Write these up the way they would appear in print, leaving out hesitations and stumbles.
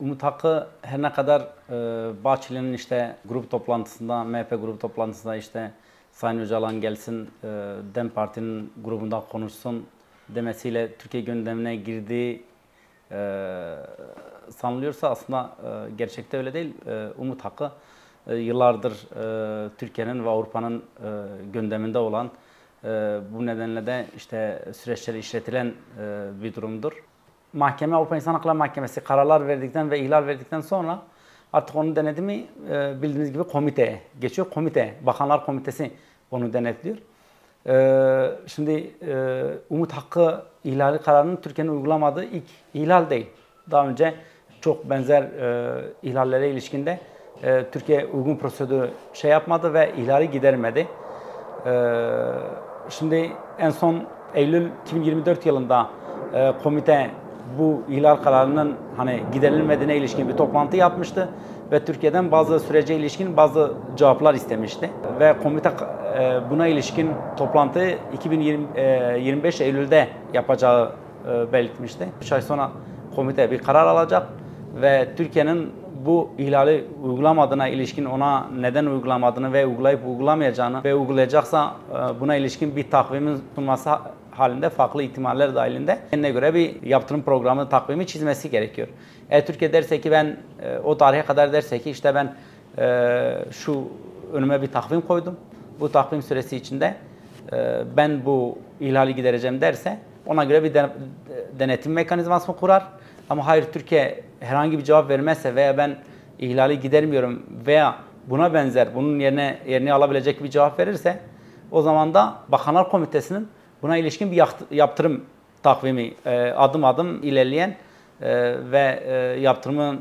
Umut Hakkı her ne kadar Bahçeli'nin işte grup toplantısında, MHP grup toplantısında işte Sayın Öcalan gelsin, DEM Parti'nin grubunda konuşsun demesiyle Türkiye gündemine girdiği sanılıyorsa aslında gerçekte öyle değil. Umut Hakkı yıllardır Türkiye'nin ve Avrupa'nın gündeminde olan, bu nedenle de işte süreçleri işletilen bir durumdur. Mahkeme, Avrupa İnsan Hakları Mahkemesi kararlar verdikten ve ihlal verdikten sonra artık onun denetimi bildiğiniz gibi komiteye geçiyor. Komite, Bakanlar Komitesi onu denetliyor. Şimdi Umut Hakkı ihlali kararının Türkiye'nin uygulamadığı ilk ihlal değil. Daha önce çok benzer ihlallere ilişkinde Türkiye uygun prosedürü yapmadı ve ihlali gidermedi. Şimdi en son Eylül 2024 yılında komite bu ihlal kararının giderilmediğine ilişkin bir toplantı yapmıştı ve Türkiye'den bazı sürece ilişkin bazı cevaplar istemişti ve komite buna ilişkin toplantıyı 25 Eylül'de yapacağı belirtmişti. 3 ay sonra komite bir karar alacak ve Türkiye'nin bu ihlali uygulamadığına ilişkin, ona neden uygulamadığını ve uygulayıp uygulamayacağını ve uygulayacaksa buna ilişkin bir takvimin sunması halinde farklı ihtimaller dahilinde kendine göre bir yaptırım programı, takvimi çizmesi gerekiyor. Eğer Türkiye derse ki ben o tarihe kadar derse ki işte ben şu önüme bir takvim koydum, bu takvim süresi içinde ben bu ihlali gidereceğim derse ona göre bir denetim mekanizması kurar. Ama hayır, Türkiye herhangi bir cevap vermezse veya ben ihlali gidermiyorum veya buna benzer, bunun yerine alabilecek bir cevap verirse o zaman da Bakanlar Komitesi'nin buna ilişkin bir yaptırım takvimi adım adım ilerleyen ve yaptırımın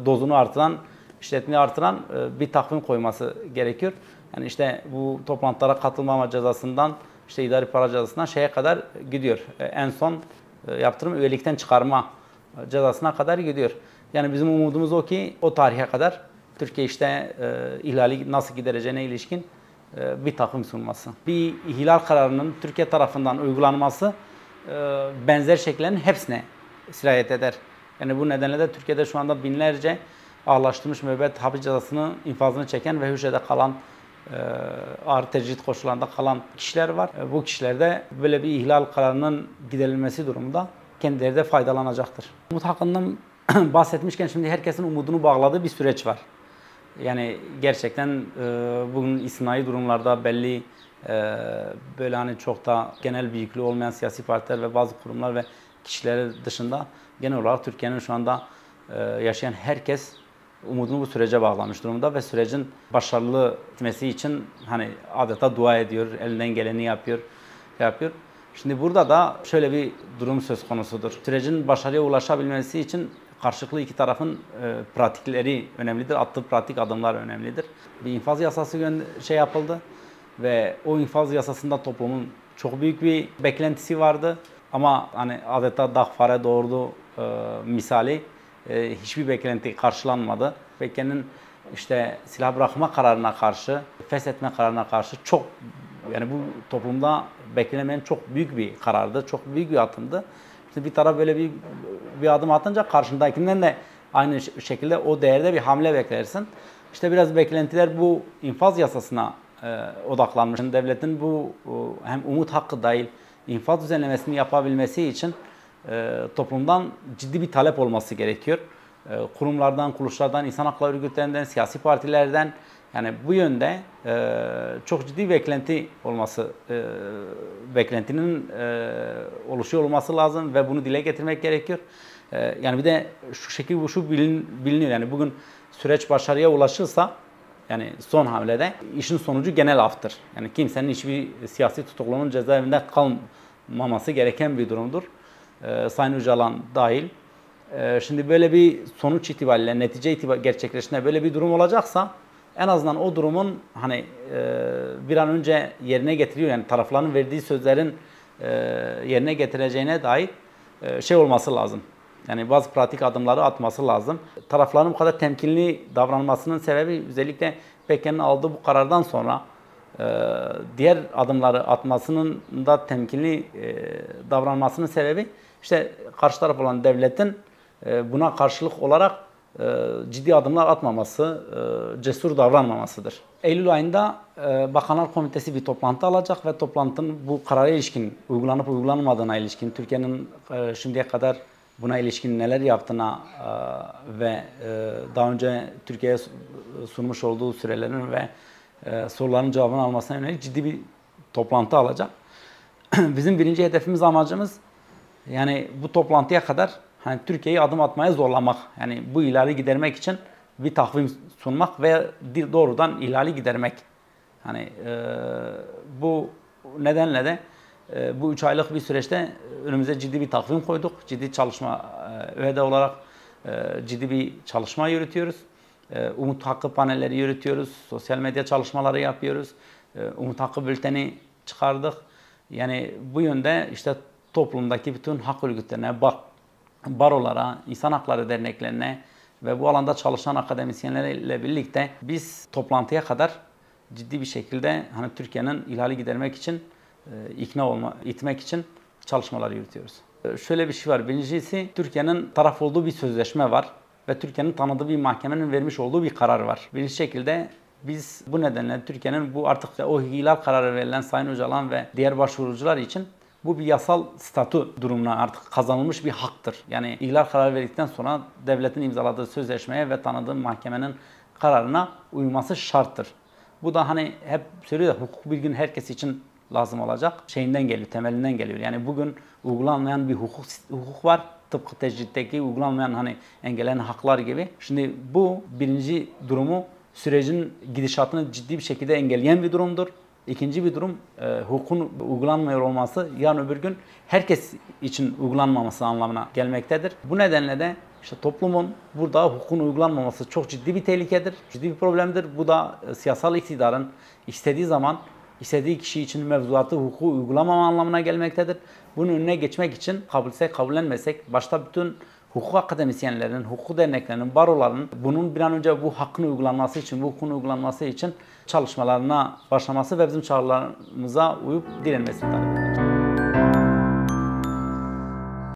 dozunu artıran, işletmeyi artıran bir takvim koyması gerekiyor. Yani işte bu toplantılara katılmama cezasından, işte idari para cezasından kadar gidiyor. En son yaptırım üyelikten çıkarma cezasına kadar gidiyor. Yani bizim umudumuz o ki o tarihe kadar Türkiye işte ihlali nasıl gidereceğine ilişkin bir takvim sunması. Bir ihlal kararının Türkiye tarafından uygulanması benzer şekillerin hepsine sirayet eder. Yani bu nedenle de Türkiye'de şu anda binlerce ağırlaştırılmış müebbet hapis cezasının infazını çeken ve hücrede kalan, ağır tecrit koşullarında kalan kişiler var. Bu kişiler de böyle bir ihlal kararının giderilmesi durumunda kendileri de faydalanacaktır. Umut Hakkı'ndan bahsetmişken şimdi herkesin umudunu bağladığı bir süreç var. Yani gerçekten bugün istisnai durumlarda belli böyle çok da genel bir yüklü olmayan siyasi partiler ve bazı kurumlar ve kişiler dışında genel olarak Türkiye'nin şu anda yaşayan herkes umudunu bu sürece bağlamış durumda ve sürecin başarılı gitmesi için adeta dua ediyor, elinden geleni yapıyor. Şimdi burada da şöyle bir durum söz konusudur. Sürecin başarıya ulaşabilmesi için karşılıklı iki tarafın pratikleri önemlidir. Attığı pratik adımlar önemlidir. Bir infaz yasası yapıldı ve o infaz yasasında toplumun çok büyük bir beklentisi vardı. Ama adeta dağ fare doğurdu misali hiçbir beklenti karşılanmadı. PKK'nın işte silah bırakma kararına karşı, feshetme kararına karşı çok, yani bu toplumda beklenemeyen çok büyük bir karardı, çok büyük bir adımdı. İşte bir taraf böyle bir adım atınca karşındakinden de aynı şekilde o değerde bir hamle beklersin. İşte biraz beklentiler bu infaz yasasına odaklanmış. Devletin bu hem Umut Hakkı dahil infaz düzenlemesini yapabilmesi için toplumdan ciddi bir talep olması gerekiyor. Kurumlardan, kuruluşlardan, insan hakları örgütlerinden, siyasi partilerden, yani bu yönde çok ciddi beklenti olması, beklentinin oluşuyor olması lazım ve bunu dile getirmek gerekiyor. Yani bir de şu biliniyor, yani bugün süreç başarıya ulaşırsa, yani son hamlede işin sonucu genel aftır. Yani kimsenin hiçbir siyasi tutuklunun cezaevinde kalmaması gereken bir durumdur. Sayın Öcalan dahil. Şimdi böyle bir sonuç itibariyle, netice itibariyle gerçekleştiğinde böyle bir durum olacaksa en azından o durumun bir an önce yerine getiriyor. Yani tarafların verdiği sözlerin yerine getireceğine dair olması lazım. Yani bazı pratik adımları atması lazım. Tarafların bu kadar temkinli davranmasının sebebi özellikle PKK'nın aldığı bu karardan sonra diğer adımları atmasının da temkinli davranmasının sebebi işte karşı taraf olan devletin buna karşılık olarak ciddi adımlar atmaması, cesur davranmamasıdır. Eylül ayında Bakanlar Komitesi bir toplantı alacak ve toplantının bu karara ilişkin, uygulanıp uygulanmadığına ilişkin, Türkiye'nin şimdiye kadar buna ilişkin neler yaptığına ve daha önce Türkiye'ye sunmuş olduğu sürelerin ve soruların cevabını almasına yönelik ciddi bir toplantı alacak. Bizim birinci hedefimiz, amacımız yani bu toplantıya kadar hani Türkiye'yi adım atmaya zorlamak. Yani bu ihlali gidermek için bir takvim sunmak ve doğrudan ihlali gidermek. Hani bu nedenle de bu 3 aylık bir süreçte önümüze ciddi bir takvim koyduk. Ciddi çalışma, ÖHD olarak ciddi bir çalışma yürütüyoruz. Umut Hakkı panelleri yürütüyoruz. Sosyal medya çalışmaları yapıyoruz. Umut Hakkı bülteni çıkardık. Yani bu yönde işte toplumdaki bütün hak örgütlerine, barolara, insan hakları derneklerine ve bu alanda çalışan akademisyenlerle birlikte biz toplantıya kadar ciddi bir şekilde hani Türkiye'nin ihlali gidermek için itmek için çalışmalar yürütüyoruz. Şöyle bir şey var. Birincisi, Türkiye'nin taraf olduğu bir sözleşme var ve Türkiye'nin tanıdığı bir mahkemenin vermiş olduğu bir karar var. Bir şekilde biz bu nedenle Türkiye'nin bu artık o ihlal kararı verilen Sayın Öcalan ve diğer başvurucular için bu bir yasal statü durumuna artık kazanılmış bir haktır. Yani ihlal kararı verdikten sonra devletin imzaladığı sözleşmeye ve tanıdığı mahkemenin kararına uyması şarttır. Bu da hani hep söylüyor ya, hukuk bilginin herkes için lazım olacak. Şeyinden geliyor, temelinden geliyor. Yani bugün uygulanmayan bir hukuk var. Tıpkı tecritteki uygulanmayan hani engellenen haklar gibi. Şimdi bu birinci durumu, sürecin gidişatını ciddi bir şekilde engelleyen bir durumdur. İkinci bir durum, hukukun uygulanmıyor olması yarın öbür gün herkes için uygulanmaması anlamına gelmektedir. Bu nedenle de işte toplumun burada hukukun uygulanmaması çok ciddi bir tehlikedir, ciddi bir problemdir. Bu da siyasal iktidarın istediği zaman, istediği kişi için mevzuatı, hukuku uygulamama anlamına gelmektedir. Bunun önüne geçmek için kabulsek, kabullenmesek, başta bütün hukuk akademisyenlerinin, hukuk derneklerinin, baroların bunun bir an önce bu hakkın uygulanması için, bu hukukun uygulanması için çalışmalarına başlaması ve bizim çağrılarımıza uyup direnmesini talep ediyoruz.